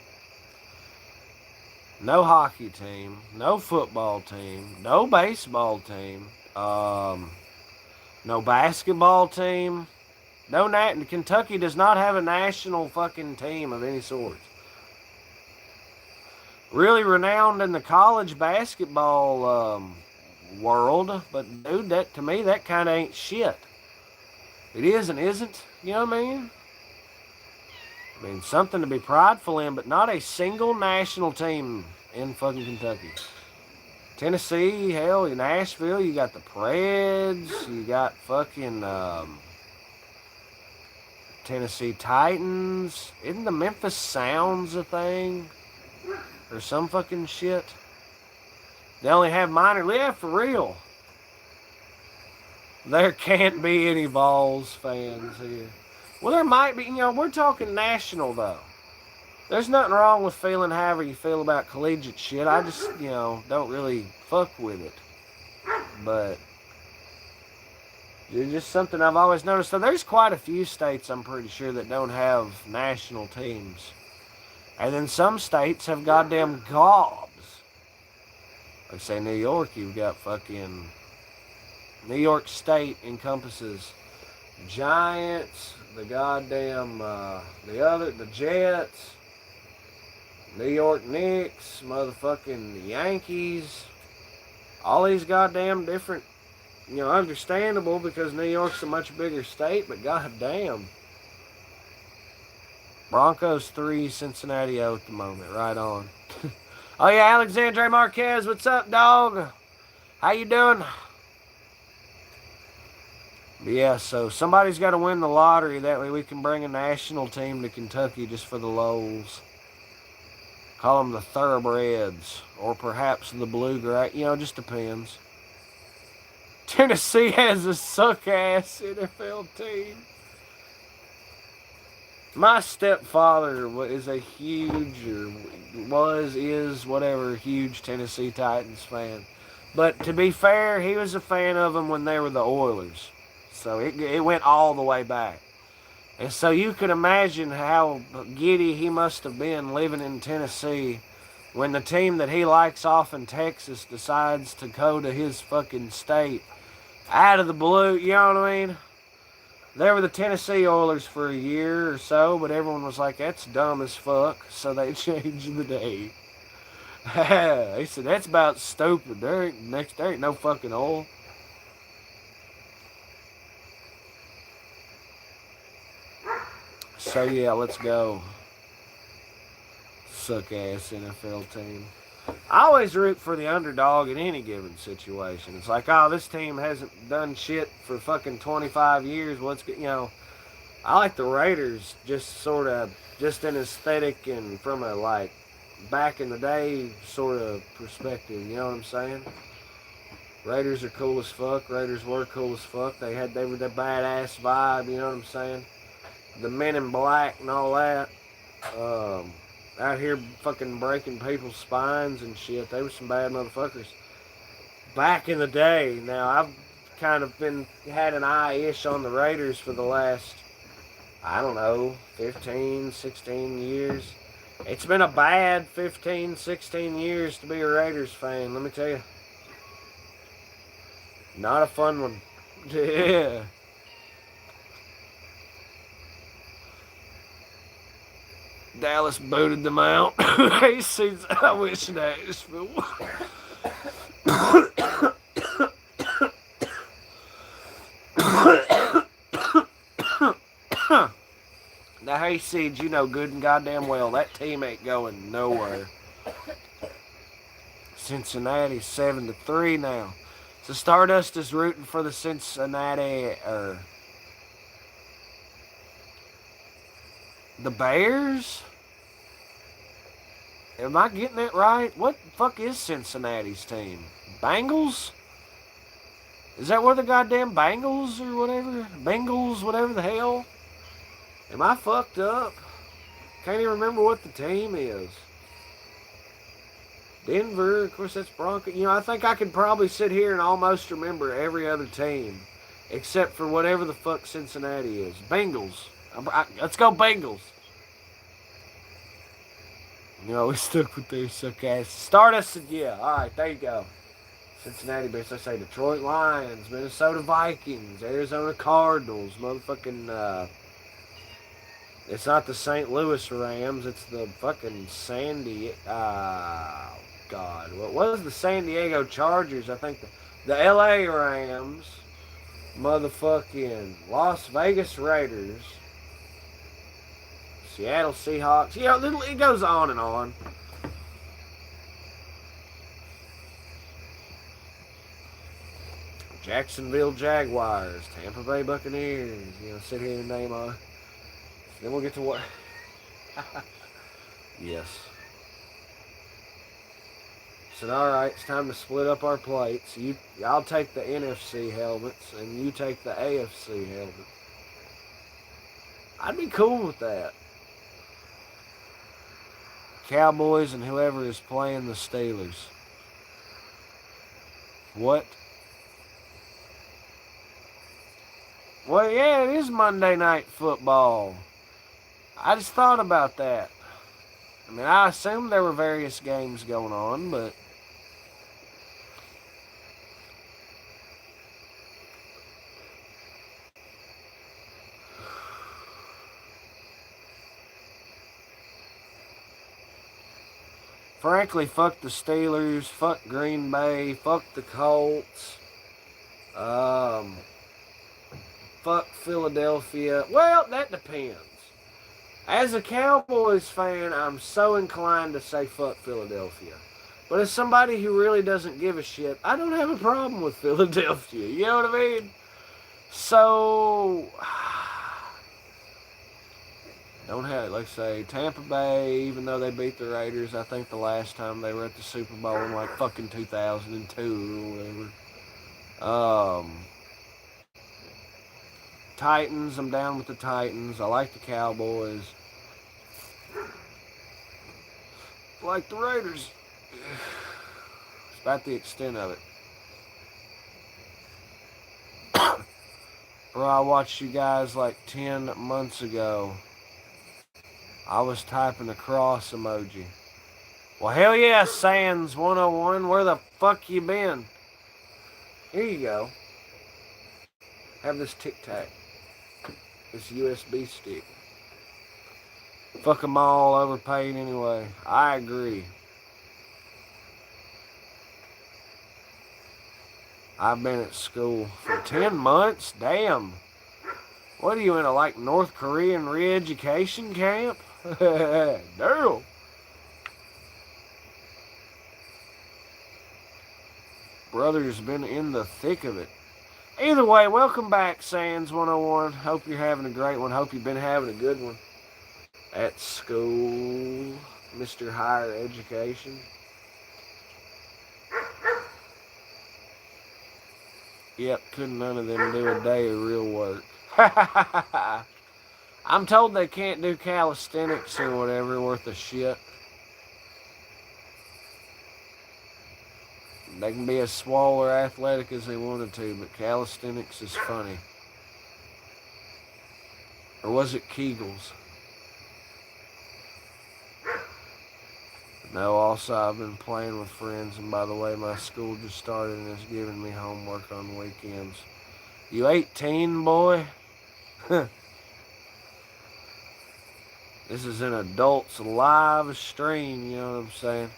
No hockey team, no football team, no baseball team, no basketball team, Kentucky does not have a national fucking team of any sort. Really renowned in the college basketball world, but dude, that to me that kind of ain't shit. It is and isn't, you know what I mean? I mean, something to be prideful in, but not a single national team in fucking Kentucky. Tennessee, hell, in Nashville, you got the Preds, you got fucking Tennessee Titans. Isn't the Memphis Sounds a thing? Or some fucking shit? They only have minor, yeah, for real. There can't be any Vols fans here. Well, there might be, we're talking national, though. There's nothing wrong with feeling however you feel about collegiate shit. I just, don't really fuck with it. But, It's just something I've always noticed. So there's quite a few states, I'm pretty sure, that don't have national teams. And then some states have goddamn gobs. Like, say, New York, you've got fucking... New York State encompasses Giants, the goddamn, the Jets, New York Knicks, motherfucking Yankees. All these goddamn different, understandable because New York's a much bigger state, but goddamn. Broncos 3, Cincinnati 0 at the moment. Right on. Oh yeah, Alexandre Marquez, what's up, dog? How you doing? But yeah, so somebody's got to win the lottery. That way we can bring a national team to Kentucky just for the lulz. Call them the Thoroughbreds. Or perhaps the Bluegrass. Just depends. Tennessee has a suck-ass NFL team. My stepfather is a huge, whatever, huge Tennessee Titans fan. But to be fair, he was a fan of them when they were the Oilers. So it went all the way back. And so you could imagine how giddy he must have been living in Tennessee when the team that he likes off in Texas decides to go to his fucking state out of the blue, you know what I mean? They were the Tennessee Oilers for a year or so, but everyone was like, that's dumb as fuck, so they changed the name. They said, that's about stupid. There ain't no fucking oil. So yeah, let's go. Suck-ass NFL team. I always root for the underdog in any given situation. It's like, oh, this team hasn't done shit for fucking 25 years. What's good, I like the Raiders just in aesthetic and from a, like, back in the day sort of perspective. You know what I'm saying? Raiders are cool as fuck. Raiders were cool as fuck. They were the badass vibe. You know what I'm saying? The Men in Black and all that. Out here fucking breaking people's spines and shit. They were some bad motherfuckers. Back in the day. Now, I've kind of had an eye-ish on the Raiders for the last, I don't know, 15, 16 years. It's been a bad 15, 16 years to be a Raiders fan, let me tell you. Not a fun one. Yeah. Dallas booted them out. He sees, I wish Nashville. Now, Hayseeds, you know good and goddamn well that team ain't going nowhere. Cincinnati's 7-3 now. So Stardust is rooting for the Cincinnati, the Bears? Am I getting that right? What the fuck is Cincinnati's team? Bengals? Is that where the goddamn Bengals or whatever? Bengals, whatever the hell? Am I fucked up? Can't even remember what the team is. Denver, of course that's Broncos. I think I could probably sit here and almost remember every other team. Except for whatever the fuck Cincinnati is. Bengals. Let's go Bengals. We stuck with their suck-ass. Stardust said, yeah, alright, there you go. Cincinnati Bears, I say Detroit Lions, Minnesota Vikings, Arizona Cardinals, motherfucking, it's not the St. Louis Rams, it's the fucking what was the San Diego Chargers? I think the LA Rams, motherfucking Las Vegas Raiders, Seattle Seahawks. It goes on and on. Jacksonville Jaguars, Tampa Bay Buccaneers. Sit here and name on. Then we'll get to what? Yes. Said, all right, it's time to split up our plates. I'll take the NFC helmets, and you take the AFC helmet. I'd be cool with that. Cowboys and whoever is playing the Steelers. What? Well, yeah, it is Monday Night Football. I just thought about that. I mean, I assumed there were various games going on, but frankly, fuck the Steelers, fuck Green Bay, fuck the Colts, um, fuck Philadelphia. Well, that depends. As a Cowboys fan, I'm so inclined to say fuck Philadelphia. But as somebody who really doesn't give a shit, I don't have a problem with Philadelphia. You know what I mean? So, don't have, like say, Tampa Bay, even though they beat the Raiders, I think the last time they were at the Super Bowl in like fucking 2002 or whatever. Titans, I'm down with the Titans. I like the Cowboys. I like the Raiders. It's about the extent of it. Bro, I watched you guys like 10 months ago. I was typing the cross emoji. Well, hell yeah, Sans 101. Where the fuck you been? Here you go. Have this Tic Tac. This USB stick. Fuck them all, overpaid anyway. I agree. I've been at school for 10 months? Damn. What are you in a like North Korean re-education camp? Damn. Brother's been in the thick of it. Either way, welcome back, Sans 101. Hope you're having a great one. Hope you've been having a good one at school, Mr. Higher Education. Yep, couldn't none of them do a day of real work. I'm told they can't do calisthenics or whatever worth a shit. They can be as swole or athletic as they wanted to, but calisthenics is funny. Or was it Kegels? No, also I've been playing with friends, and by the way, my school just started and is giving me homework on weekends. You 18, boy? This is an adult's live stream, you know what I'm saying?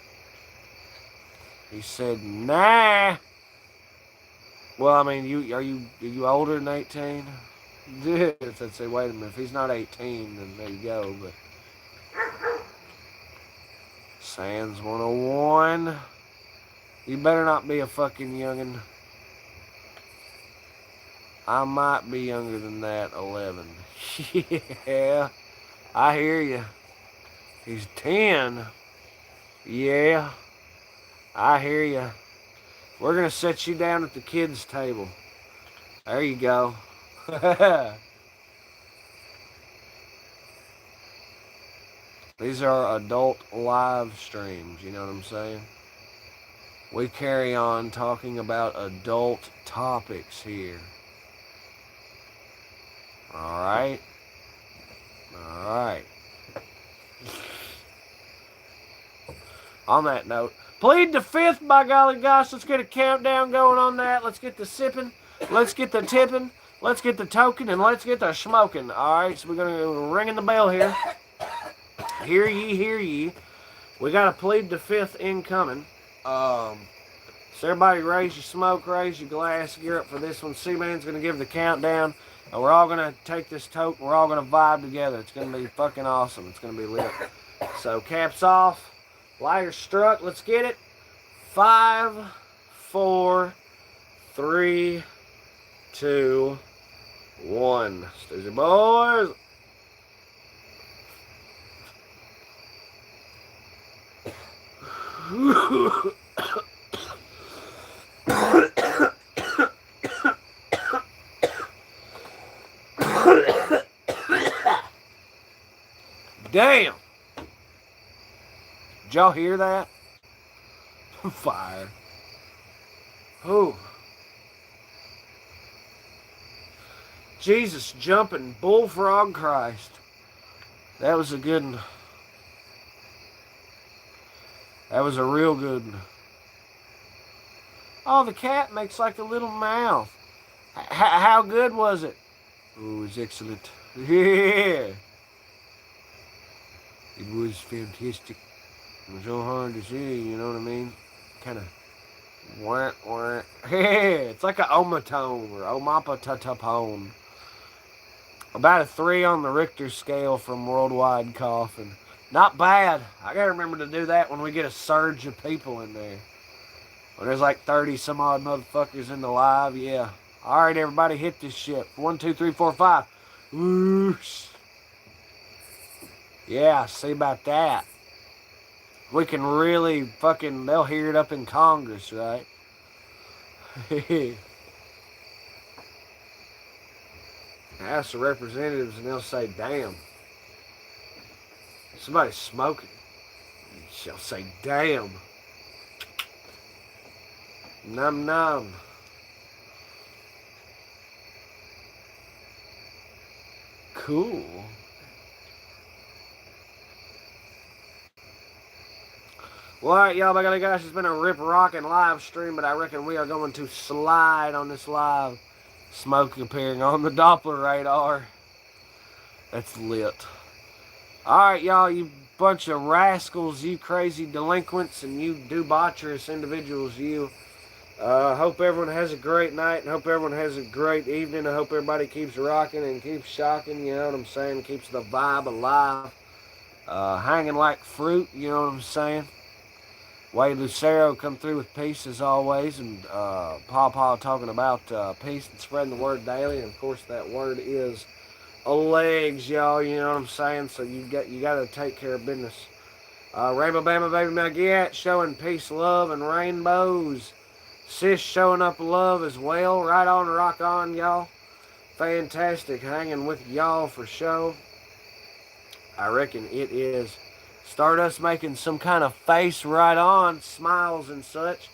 He said, nah. Well, I mean, are you older than 18? Yes, I'd say, wait a minute, if he's not 18, then there you go, but Sans 101. You better not be a fucking youngin'. I might be younger than that, 11. Yeah, I hear you. He's 10. Yeah, I hear you. We're going to set you down at the kids' table. There you go. These are adult live streams, you know what I'm saying? We carry on talking about adult topics here. Alright? Alright. On that note, plead the fifth, by golly gosh. Let's get a countdown going on that. Let's get the sipping. Let's get the tipping. Let's get the token. And let's get the smoking. Alright, so we're going to ringing the bell here. Hear ye, hear ye. We got to plead the fifth incoming. So everybody raise your smoke, raise your glass, gear up for this one. C-Man's going to give the countdown. And we're all going to take this token. We're all going to vibe together. It's going to be fucking awesome. It's going to be lit. So caps off. Lighter struck. Let's get it. 5, 4, 3, 2, 1. Stoosey Boys. Damn. Did y'all hear that? Fire. Ooh. Jesus jumping bullfrog Christ. That was a good one. That was a real good one. Oh, the cat makes like a little mouth. How good was it? Oh, it was excellent. Yeah. It was fantastic. It was so hard to see, you know what I mean? Kind of wah, wah. Yeah, it's like an omatone or omapatatapone. About a 3 on the Richter scale from worldwide coughing. Not bad. I gotta remember to do that when we get a surge of people in there. When there's like 30 some odd motherfuckers in the live, yeah. Alright, everybody, hit this shit. 1, 2, 3, 4, 5. Whoosh. Yeah, see about that. We can really fucking, they'll hear it up in Congress, right? House of Representatives, and they'll say, damn. Somebody's smoking. She'll say, damn. Num num. Cool. Well, alright, y'all, guys, it's been a rip-rocking live stream, but I reckon we are going to slide on this live. Smoke appearing on the Doppler radar. That's lit. Alright, y'all, you bunch of rascals, you crazy delinquents, and you debaucherous individuals, you. Hope everyone has a great night, and hope everyone has a great evening. I hope everybody keeps rocking and keeps shocking, you know what I'm saying? Keeps the vibe alive. Hanging like fruit, you know what I'm saying? Wade Lucero come through with peace as always, and Paw talking about peace and spreading the word daily. And of course, that word is legs, y'all. You know what I'm saying? So you got to take care of business. Rainbow Bama Baby Maggette showing peace, love, and rainbows. Sis showing up love as well. Right on, rock on, y'all. Fantastic hanging with y'all for show. I reckon it is Stardust making some kind of face right on, smiles and such.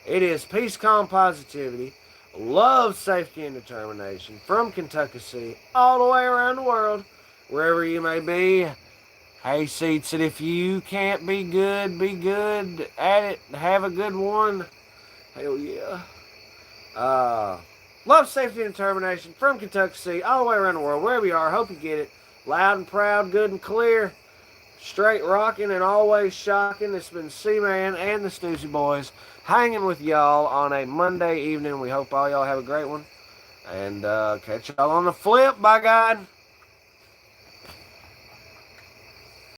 It is peace, calm, positivity, love, safety, and determination from Kentucky City all the way around the world, wherever you may be. Hey, Seats, and if you can't be good at it, have a good one. Hell yeah. Love, safety, and determination from Kentucky City all the way around the world, wherever you are. Hope you get it. Loud and proud, good and clear. Straight rocking and always shocking. It's been C-Man and the Stoosey Boys hanging with y'all on a Monday evening. We hope all y'all have a great one. And catch y'all on the flip. By God.